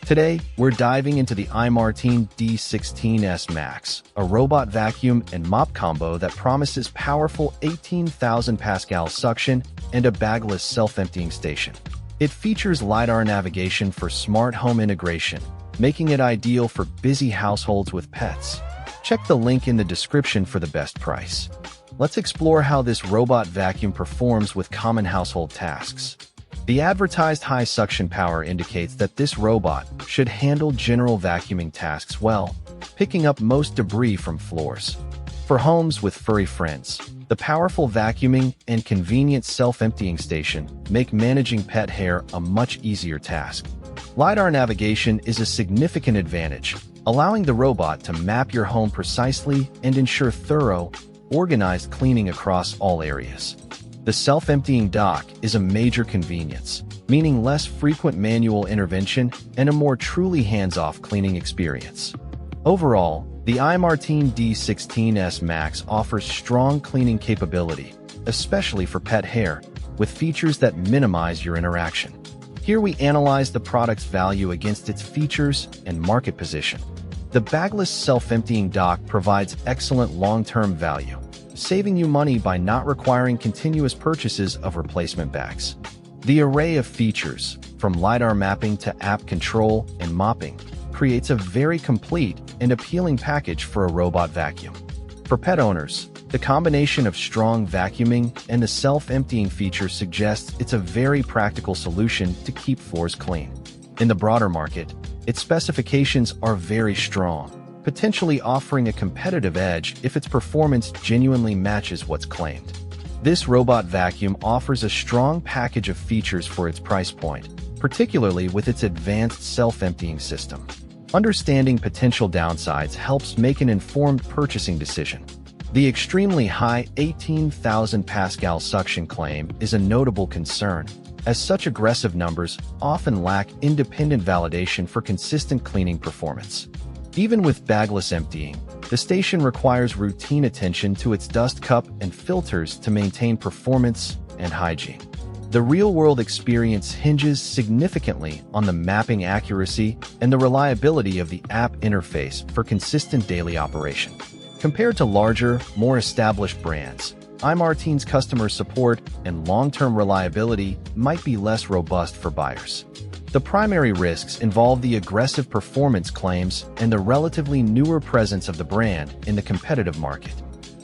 Today, we're diving into the iMartine D16S MAX, a robot vacuum and mop combo that promises powerful 18,000 Pascal suction and a bagless self-emptying station. It features LiDAR navigation for smart home integration, making it ideal for busy households with pets. Check the link in the description for the best price. Let's explore how this robot vacuum performs with common household tasks. The advertised high suction power indicates that this robot should handle general vacuuming tasks well, picking up most debris from floors. For homes with furry friends, the powerful vacuuming and convenient self-emptying station make managing pet hair a much easier task. LiDAR navigation is a significant advantage, allowing the robot to map your home precisely and ensure thorough, organized cleaning across all areas. The self-emptying dock is a major convenience, meaning less frequent manual intervention and a more truly hands-off cleaning experience. Overall, the iMartine D16S MAX offers strong cleaning capability, especially for pet hair, with features that minimize your interaction. Here we analyze the product's value against its features and market position. The bagless self-emptying dock provides excellent long-term value, saving you money by not requiring continuous purchases of replacement bags. The array of features, from LiDAR mapping to app control and mopping, creates a very complete and appealing package for a robot vacuum. For pet owners, the combination of strong vacuuming and the self-emptying feature suggests it's a very practical solution to keep floors clean. In the broader market, its specifications are very strong, potentially offering a competitive edge if its performance genuinely matches what's claimed. This robot vacuum offers a strong package of features for its price point, particularly with its advanced self-emptying system. Understanding potential downsides helps make an informed purchasing decision. The extremely high 18,000 Pascal suction claim is a notable concern, as such aggressive numbers often lack independent validation for consistent cleaning performance. Even with bagless emptying, the station requires routine attention to its dust cup and filters to maintain performance and hygiene. The real-world experience hinges significantly on the mapping accuracy and the reliability of the app interface for consistent daily operation. Compared to larger, more established brands, iMartine's customer support and long-term reliability might be less robust for buyers. The primary risks involve the aggressive performance claims and the relatively newer presence of the brand in the competitive market.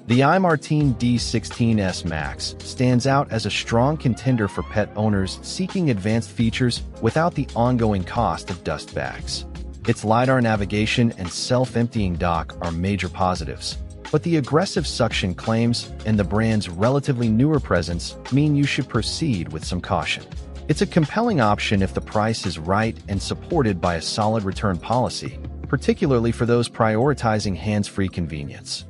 The iMartine D16S MAX stands out as a strong contender for pet owners seeking advanced features without the ongoing cost of dust bags. Its LiDAR navigation and self-emptying dock are major positives, but the aggressive suction claims and the brand's relatively newer presence mean you should proceed with some caution. It's a compelling option if the price is right and supported by a solid return policy, particularly for those prioritizing hands-free convenience.